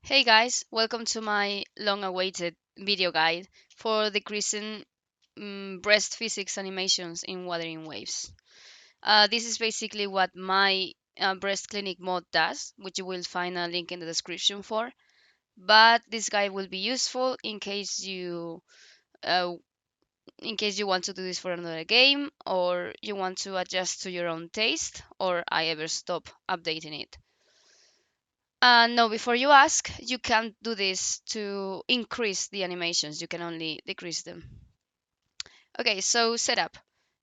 Hey guys, welcome to my long-awaited video guide for decreasing breast physics animations in Wuthering Waves. This is basically what my breast clinic mod does, which you will find a link in the description for. But this guide will be useful uh, in case you want to do this for another game, or you want to adjust to your own taste, or I ever stop updating it. No, before you ask, you can't do this to increase the animations, you can only decrease them. Okay, so setup.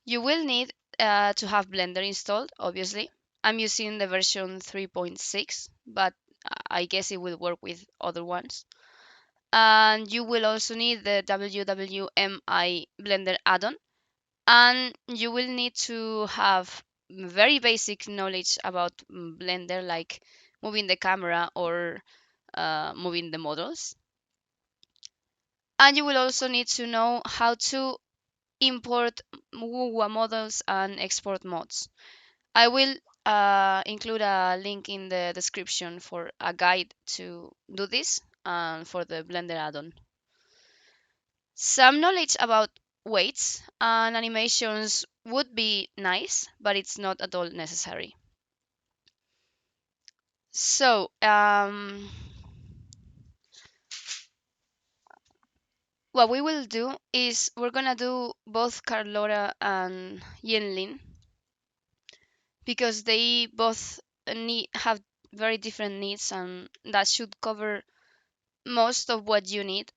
You will need to have Blender installed, obviously. I'm using the version 3.6, but I guess it will work with other ones. And you will also need the WWMI Blender add-on, and you will need to have very basic knowledge about Blender, like moving the camera or moving the models. And you will also need to know how to import WuWa models and export mods. I will include a link in the description for a guide to do this and for the Blender add-on. Some knowledge about weights and animations would be nice, but it's not at all necessary. So, what we will do is we're gonna do both Carlota and Yenlin because they both have very different needs, and that should cover most of what you need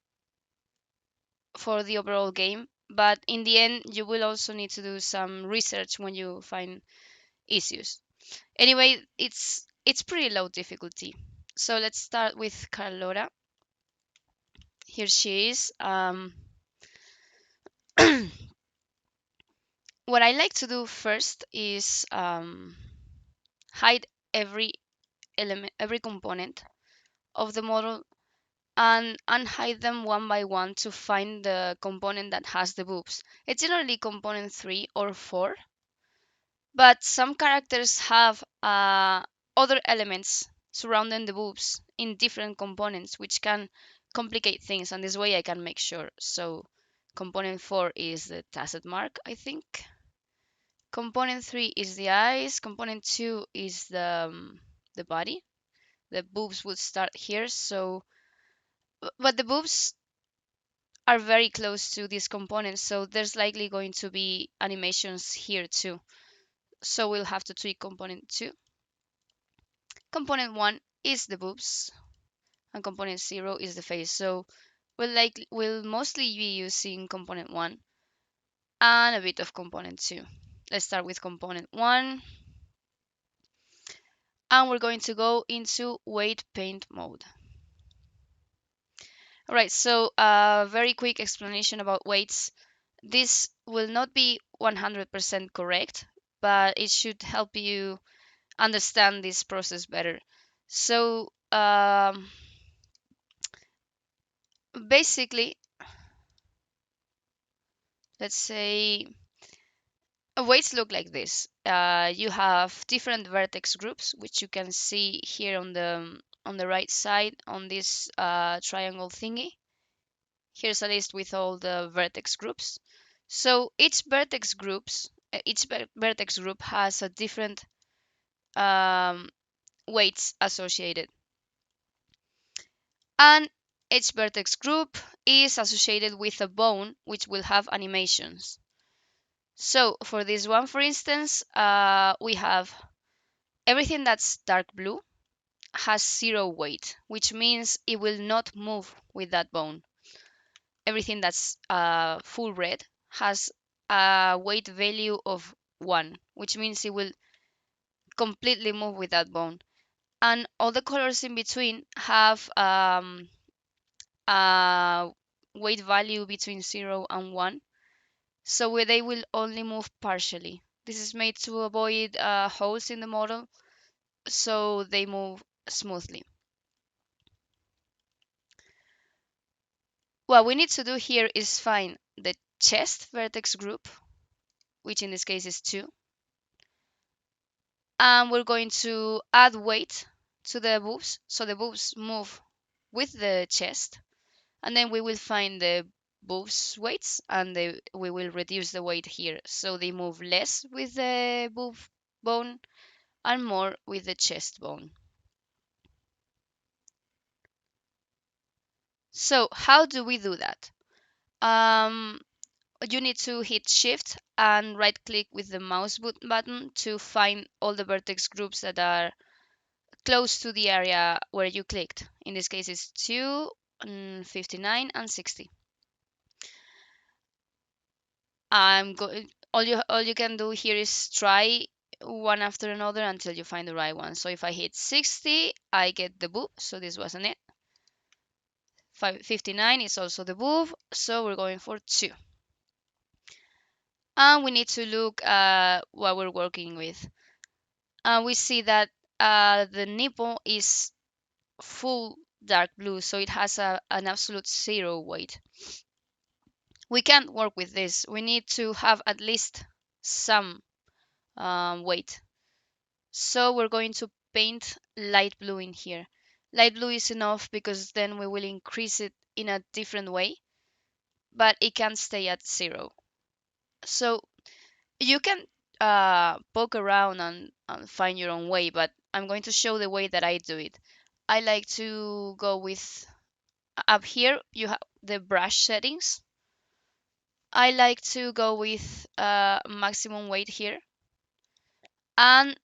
for the overall game. But in the end, you will also need to do some research when you find issues. Anyway, it's pretty low difficulty. So let's start with Carlota. Here she is. What I like to do first is hide every element, every component of the model, and unhide them one by one to find the component that has the boobs. It's generally component 3 or 4, but some characters have other elements surrounding the boobs in different components, which can complicate things, and this way I can make sure. So component 4 is the tacet mark, I think. Component 3 is the eyes. Component 2 is the body. The boobs would start here. So, but the boobs are very close to these components, so there's likely going to be animations here too. So we'll have to tweak component 2. Component 1 is the boobs, and component 0 is the face. So we'll mostly be using component 1 and a bit of component 2. Let's start with component 1. And we're going to go into weight paint mode. All right, so a very quick explanation about weights. This will not be 100% correct, but it should help you understand this process better. So basically, let's say weights look like this. You have different vertex groups, which you can see here on the right side on this triangle thingy. Here's a list with all the vertex groups. So each vertex group has a different um, weights associated, and each vertex group is associated with a bone which will have animations. So for this one, for instance, we have everything that's dark blue has 0 weight, which means it will not move with that bone. Everything that's full red has a weight value of 1, which means it will completely move with that bone. And all the colors in between have a weight value between 0 and 1, so where they will only move partially. This is made to avoid holes in the model, so they move smoothly. What we need to do here is find the chest vertex group, which in this case is 2, and we're going to add weight to the boobs so the boobs move with the chest, and then we will find the boobs weights, and we will reduce the weight here so they move less with the boob bone and more with the chest bone. So how do we do that? Um, you need to hit shift and right click with the mouse button to find all the vertex groups that are close to the area where you clicked. In this case, it's 2, 59, and 60. All you can do here is try one after another until you find the right one. So if I hit 60, I get the boob. So this wasn't it. 59 is also the boob. So we're going for 2. And we need to look at what we're working with. And we see that the nipple is full dark blue, so it has an absolute 0 weight. We can't work with this. We need to have at least some weight. So we're going to paint light blue in here. Light blue is enough because then we will increase it in a different way, but it can stay at 0. So you can poke around and find your own way, but I'm going to show the way that I do it. I like to go with, up here you have the brush settings. I like to go with maximum weight here and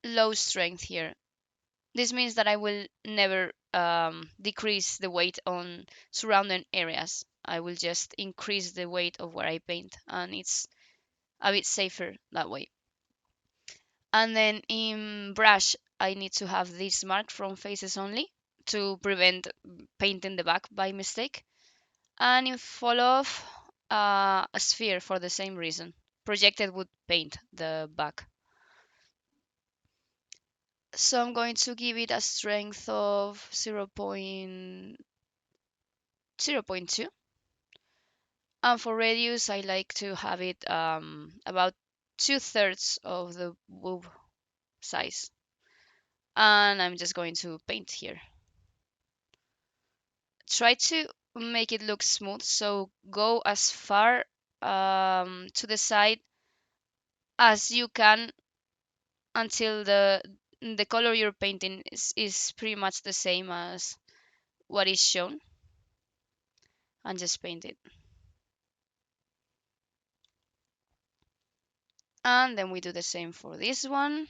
low strength here. This means that I will never decrease the weight on surrounding areas. I will just increase the weight of where I paint, and it's a bit safer that way. And then in brush, I need to have this mark from faces only to prevent painting the back by mistake. And in fall off, a sphere for the same reason. Projected would paint the back. So I'm going to give it a strength of 0.02. And for radius, I like to have it about 2/3 of the boob size. And I'm just going to paint here. Try to make it look smooth, so go as far to the side as you can until the color you're painting is pretty much the same as what is shown, and just paint it. And then we do the same for this one.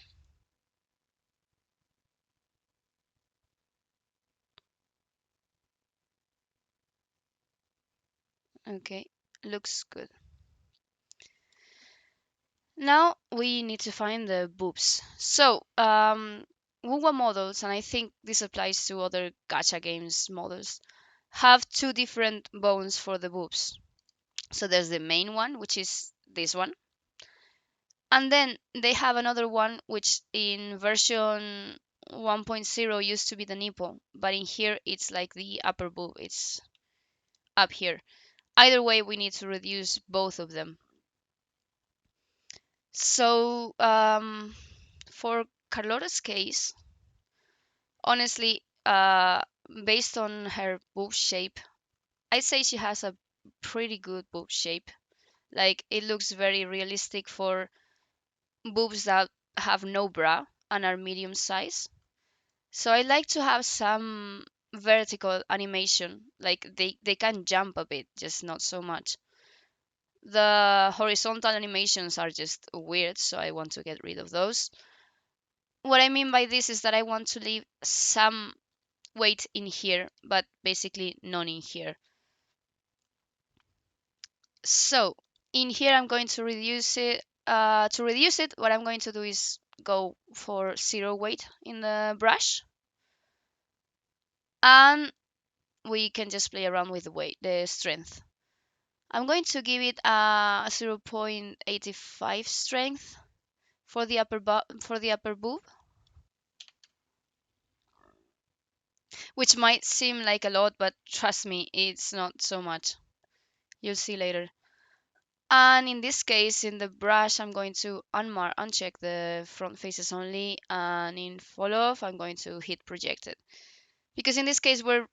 Okay, looks good. Now we need to find the boobs. So WuWa models, and I think this applies to other gacha games models, have 2 different bones for the boobs. So there's the main one, which is this one. And then they have another one, which in version 1.0 used to be the nipple, but in here it's like the upper boob, it's up here. Either way, we need to reduce both of them. So for Carlota's case, honestly, based on her boob shape, I'd say she has a pretty good boob shape. Like, it looks very realistic for boobs that have no bra and are medium size. So I like to have some vertical animation, like they can jump a bit, just not so much. The horizontal animations are just weird, so I want to get rid of those. What I mean by this is that I want to leave some weight in here, but basically none in here. So in here I'm going to reduce it. What I'm going to do is go for 0 weight in the brush, and we can just play around with the weight, the strength. I'm going to give it a 0.85 strength for the upper boob, which might seem like a lot, but trust me, it's not so much. You'll see later. And in this case, in the brush, I'm going to uncheck the front faces only, and in fall off, I'm going to hit projected. because in this case we're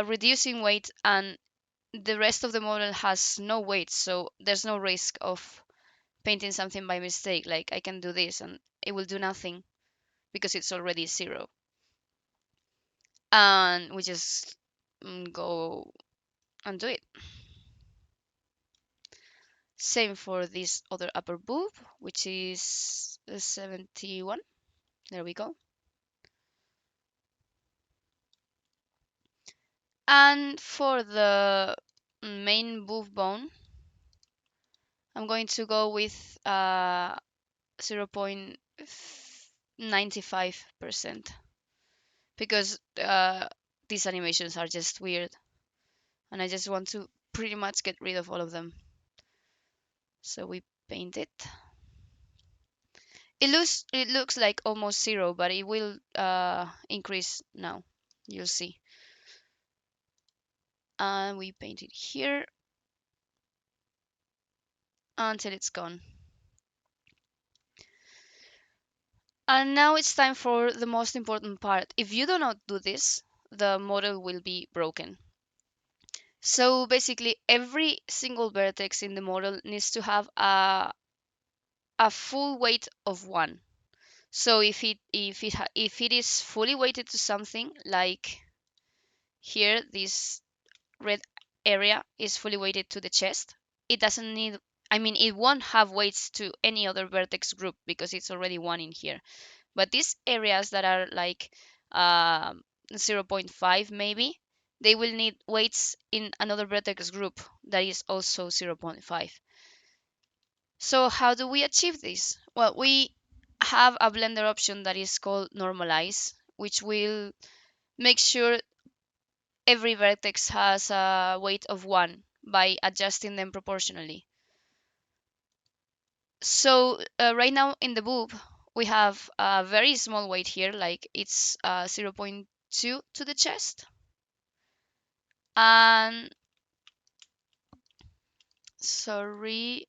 reducing weight and the rest of the model has no weight, so there's no risk of painting something by mistake. Like I can do this and it will do nothing because it's already 0. And we just go and do it. Same for this other upper boob, which is 71. There we go. And for the main boob bone, I'm going to go with 0.95% because these animations are just weird and I just want to pretty much get rid of all of them. So we paint it. It looks like almost 0, but it will increase now. You'll see. And we paint it here until it's gone. And now it's time for the most important part. If you do not do this, the model will be broken. So basically, every single vertex in the model needs to have a full weight of 1. So if it is fully weighted to something, like here, this red area is fully weighted to the chest, it doesn't need, I mean, it won't have weights to any other vertex group because it's already 1 in here. But these areas that are like 0.5 maybe, they will need weights in another vertex group that is also 0.5. So how do we achieve this? Well, we have a blender option that is called normalize, which will make sure every vertex has a weight of 1 by adjusting them proportionally. So right now in the boob, we have a very small weight here, like it's 0.2 to the chest. And sorry,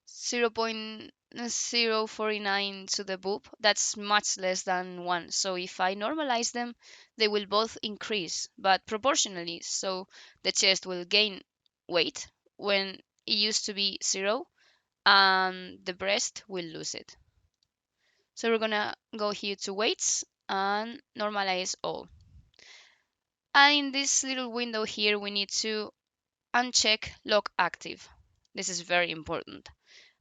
0.049 to the boob. That's much less than 1. So if I normalize them, they will both increase, but proportionally. So the chest will gain weight when it used to be 0, and the breast will lose it. So we're gonna go here to weights and normalize all. And in this little window here, we need to uncheck lock active. This is very important.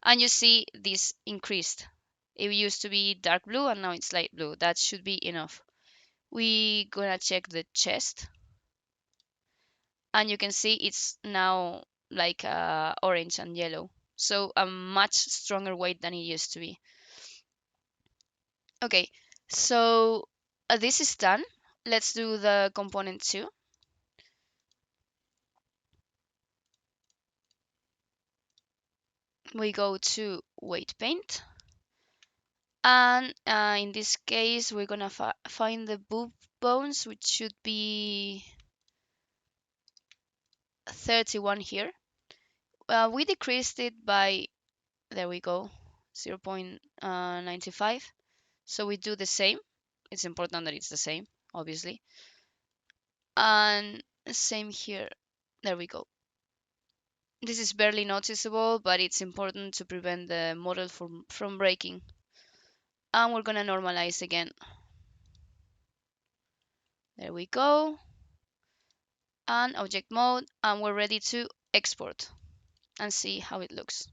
And you see this increased. It used to be dark blue and now it's light blue. That should be enough. We gonna check the chest and you can see it's now like orange and yellow. So a much stronger weight than it used to be. Okay, so this is done. Let's do the component 2. We go to weight paint. And in this case, we're gonna find the boob bones, which should be 31 here. We decreased it by, there we go, 0.95. So we do the same. It's important that it's the same, obviously. And same here. There we go. This is barely noticeable, but it's important to prevent the model from breaking. And we're gonna normalize again. There we go. And object mode, and we're ready to export and see how it looks.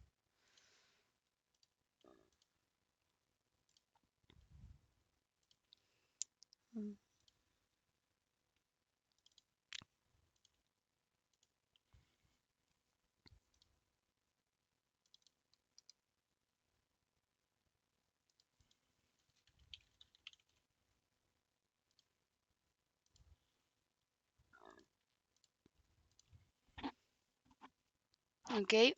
Okay.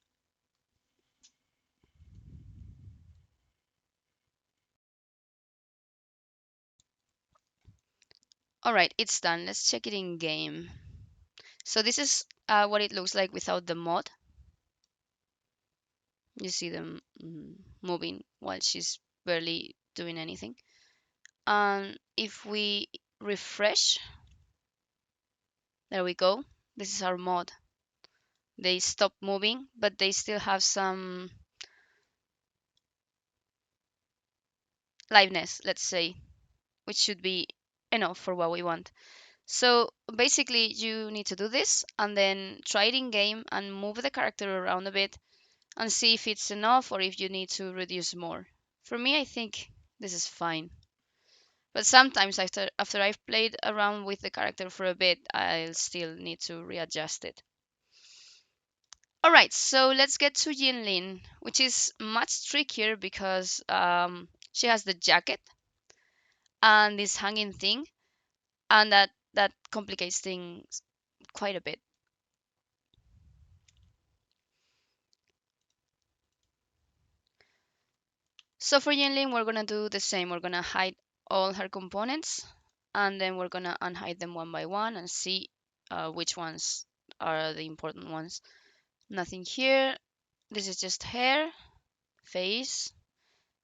All right, it's done. Let's check it in game. So this is what it looks like without the mod. You see them moving while she's barely doing anything. And if we refresh. There we go. This is our mod. They stop moving, but they still have some liveness, let's say, which should be enough for what we want. So basically you need to do this and then try it in game and move the character around a bit and see if it's enough or if you need to reduce more. For me, I think this is fine. But sometimes after I've played around with the character for a bit, I'll still need to readjust it. Alright, so let's get to Yinlin, which is much trickier because she has the jacket and this hanging thing, and that complicates things quite a bit. So for Yinlin, we're gonna do the same. We're gonna hide all her components, and then we're gonna unhide them one by one and see which ones are the important ones. Nothing here. This is just hair, face.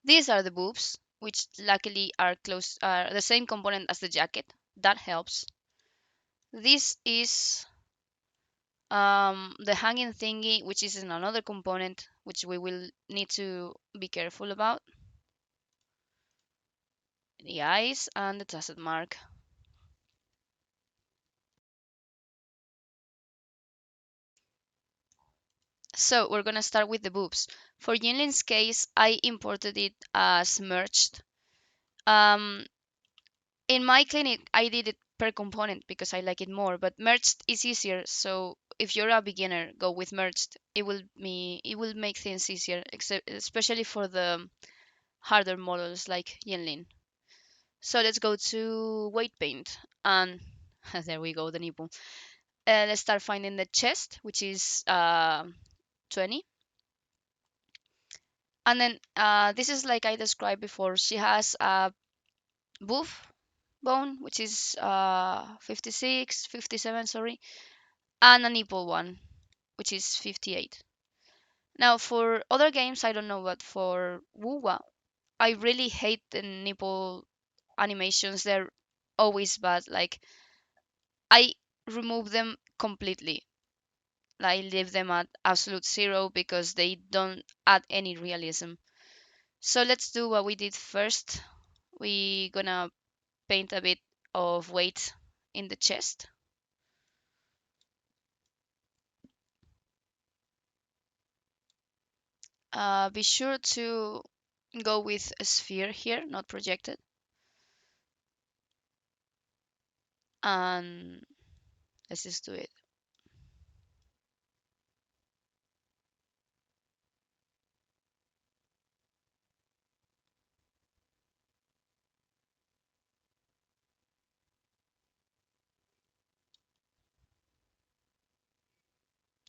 These are the boobs, which luckily are are the same component as the jacket. That helps. This is the hanging thingy, which is in another component, which we will need to be careful about. The eyes and the tassel mark. So we're gonna start with the boobs. For Yinlin's case, I imported it as merged. Um, in my clinic, I did it per component because I like it more, but merged is easier. So if you're a beginner, go with merged. It will make things easier, except especially for the harder models like Yinlin. So let's go to weight paint, and there we go, the nipple. Let's start finding the chest, which is 20. And then this is like I described before. She has a boob bone, which is 56, 57, sorry, and a nipple one, which is 58. Now, for other games, I don't know, but for WuWa, I really hate the nipple animations. They're always bad. Like, I remove them completely. I leave them at absolute zero because they don't add any realism. So let's do what we did first. We gonna paint a bit of weight in the chest. Be sure to go with a sphere here, not projected. And let's just do it.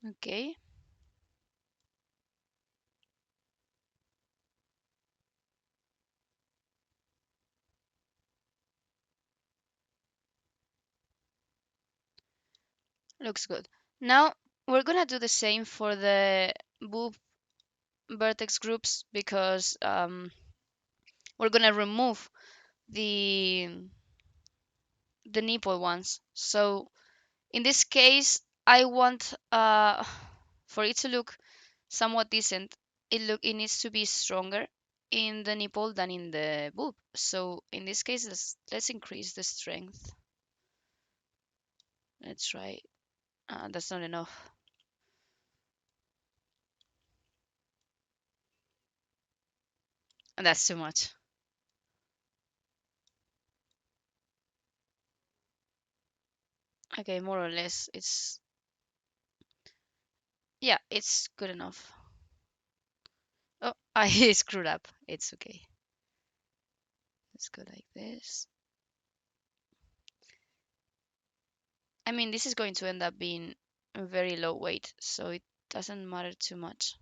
Okay. Looks good. Now we're gonna do the same for the boob vertex groups because we're gonna remove the nipple ones. So in this case, I want for it to look somewhat decent. It needs to be stronger in the nipple than in the boob. So in this case, let's increase the strength. Let's try. That's not enough. And that's too much. Okay, more or less, yeah, it's good enough. Oh, I screwed up. It's okay. Let's go like this. I mean, this is going to end up being a very low weight, so it doesn't matter too much.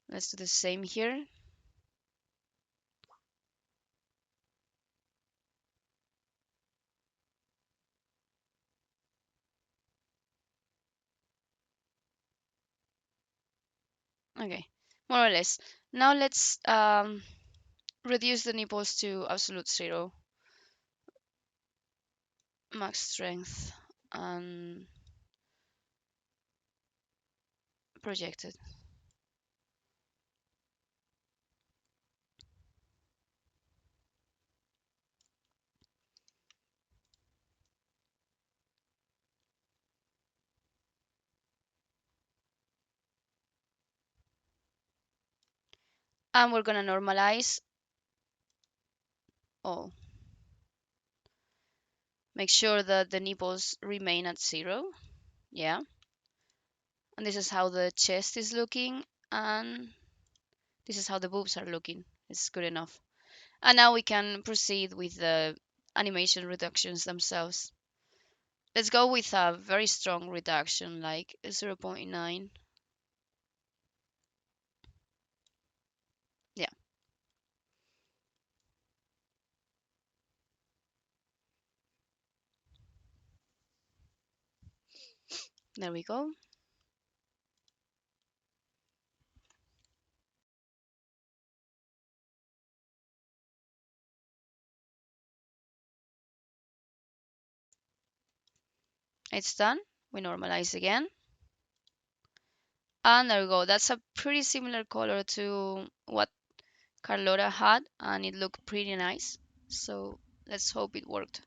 Let's do the same here. Okay, more or less. Now let's reduce the nipples to absolute zero, max strength, and projected. And we're gonna normalize all. Make sure that the nipples remain at zero. Yeah. And this is how the chest is looking, and this is how the boobs are looking. It's good enough. And now we can proceed with the animation reductions themselves. Let's go with a very strong reduction, like 0.9. Yeah, there we go. It's done. We normalize again. And there we go. That's a pretty similar color to what Carlota had, and it looked pretty nice. So let's hope it worked.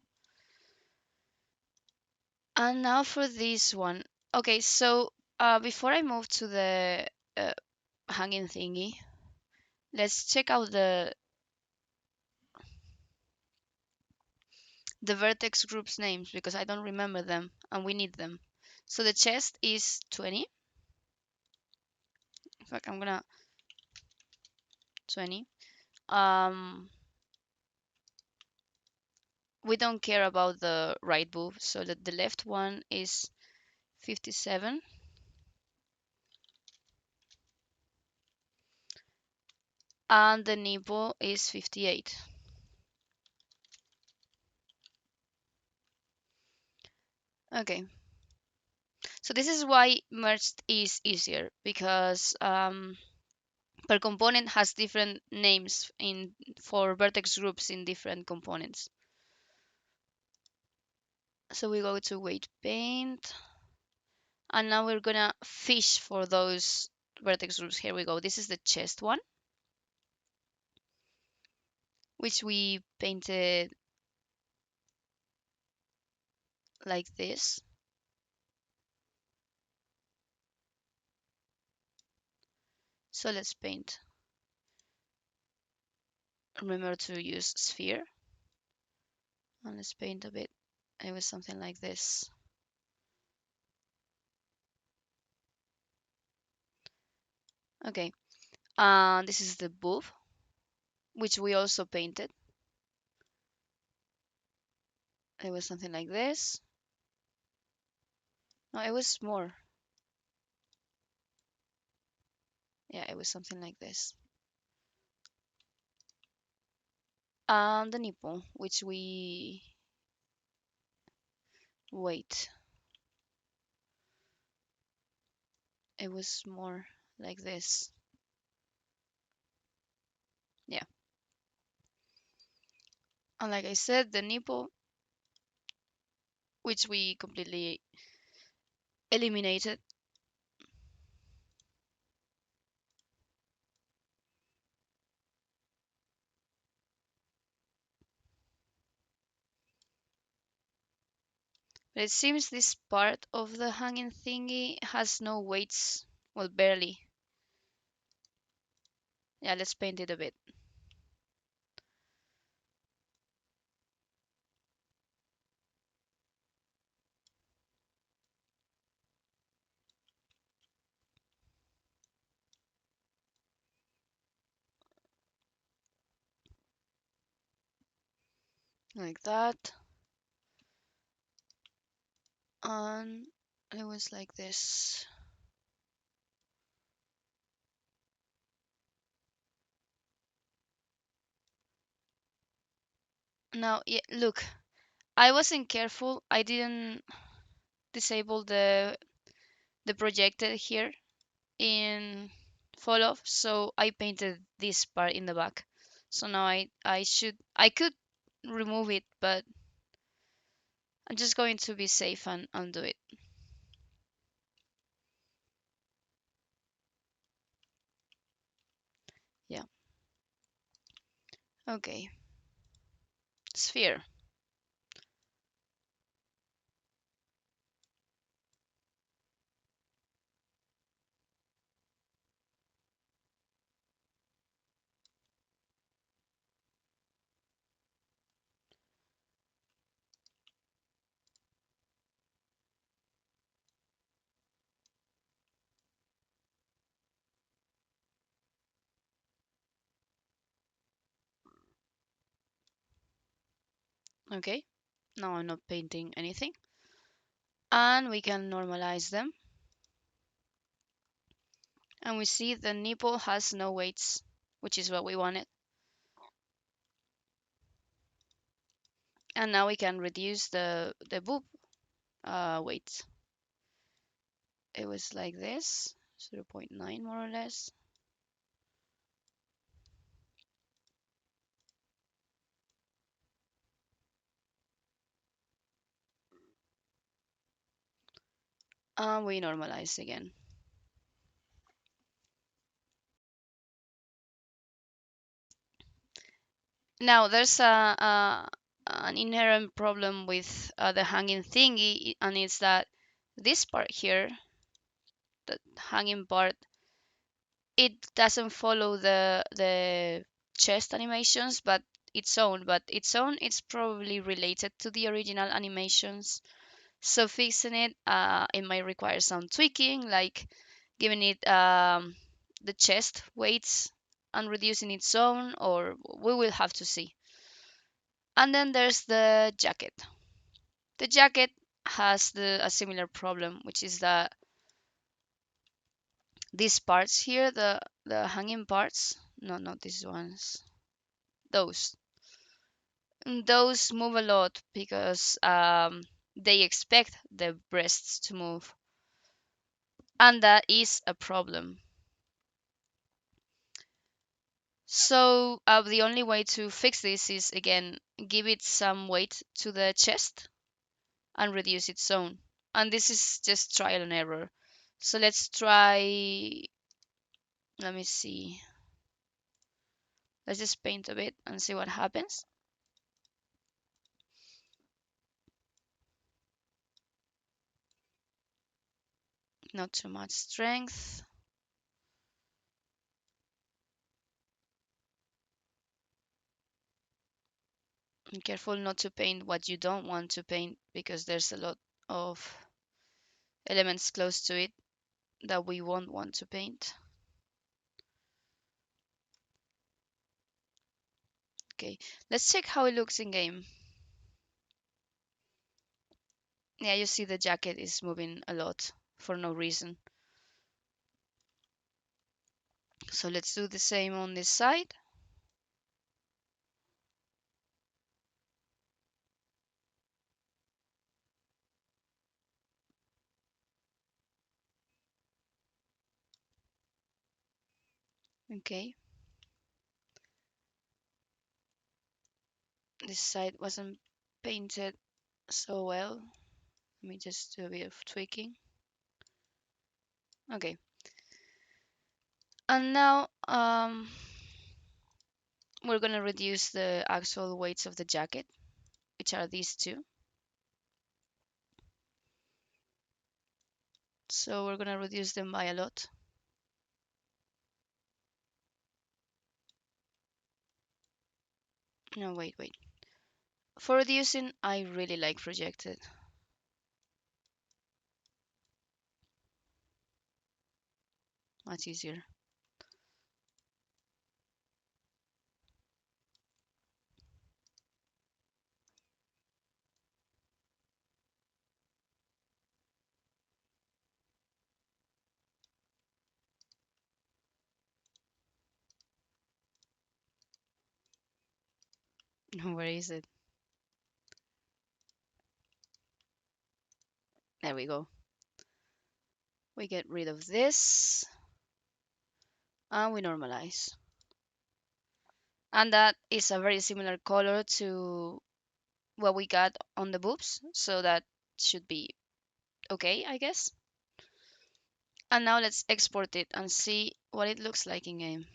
And now for this one. Okay, so before I move to the uh, hanging thingy, let's check out the vertex groups names because I don't remember them and we need them. So the chest is 20. In fact, I'm gonna 20. Um, we don't care about the right boob, so the left one is 57. And the nipple is 58. Okay, so this is why merged is easier because per component has different names in for vertex groups in different components. So we go to weight paint, and now we're gonna fish for those vertex groups. Here we go. This is the chest one, which we painted like this. So let's paint. Remember to use sphere. And let's paint a bit. It was something like this. Okay. And this is the boob, which we also painted. It was something like this. No, it was more. Yeah, it was something like this. And the nipple, which we wait. It was more like this. Yeah. And like I said, the nipple, which we completely eliminated. But it seems this part of the hanging thingy has no weights. Well, barely. Yeah, let's paint it a bit. Like that. And it was like this. Now, yeah, look, I wasn't careful. I didn't disable the projected here in fall off, so I painted this part in the back. So now I could remove it, but I'm just going to be safe and undo it. Yeah. Okay. Sphere. Okay. Now I'm not painting anything. And we can normalize them. And we see the nipple has no weights, which is what we wanted. And now we can reduce the boob weight. It was like this, 0.9 more or less. And we normalize again. Now there's an inherent problem with the hanging thingy, and it's that this part here, the hanging part, it doesn't follow the chest animations, but its own. But its own, it's probably related to the original animations. So fixing it, it might require some tweaking, like giving it the chest weights and reducing its own, or we will have to see. And then there's the jacket. The jacket has a similar problem, which is that these parts here, the hanging parts, no, not these ones, those. Those move a lot because they expect the breasts to move, and that is a problem. So the only way to fix this is, again, give it some weight to the chest and reduce its own. And this is just trial and error. So let's try, let me see. Let's just paint a bit and see what happens. Not too much strength. And careful not to paint what you don't want to paint, because there's a lot of elements close to it that we won't want to paint. Okay, let's check how it looks in game. Yeah, you see the jacket is moving a lot for no reason. So let's do the same on this side. Okay. This side wasn't painted so well. Let me just do a bit of tweaking. Okay. And now we're going to reduce the actual weights of the jacket, which are these two. So we're going to reduce them by a lot. No, wait. For reducing, I really like projected. Much easier. Where is it? There we go. We get rid of this. and we normalize. And that is a very similar color to what we got on the boobs, so that should be okay, I guess. And now let's export it and see what it looks like in game.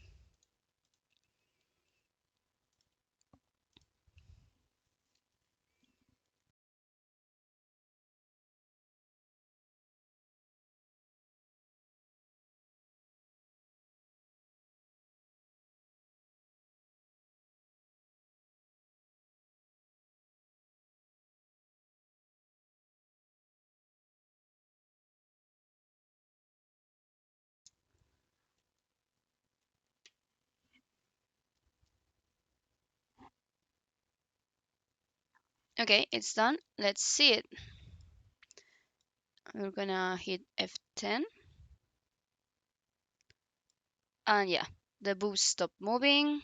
Okay, it's done. Let's see it. We're gonna hit F10. And yeah, the boobs stop moving.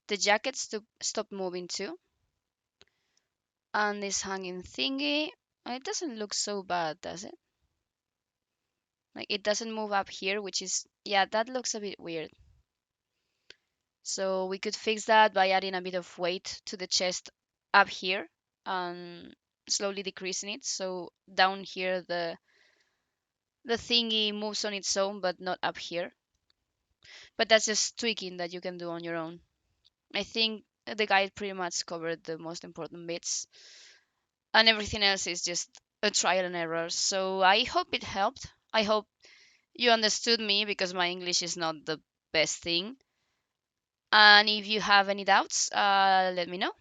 The jacket stopped moving too. And this hanging thingy, it doesn't look so bad, does it? Like it doesn't move up here, which is, yeah, that looks a bit weird. So we could fix that by adding a bit of weight to the chest up here and slowly decreasing it. So down here the thingy moves on its own, but not up here. But that's just tweaking that you can do on your own. I think the guide pretty much covered the most important bits, and everything else is just a trial and error. So I hope it helped. I hope you understood me because my English is not the best thing. And if you have any doubts, let me know.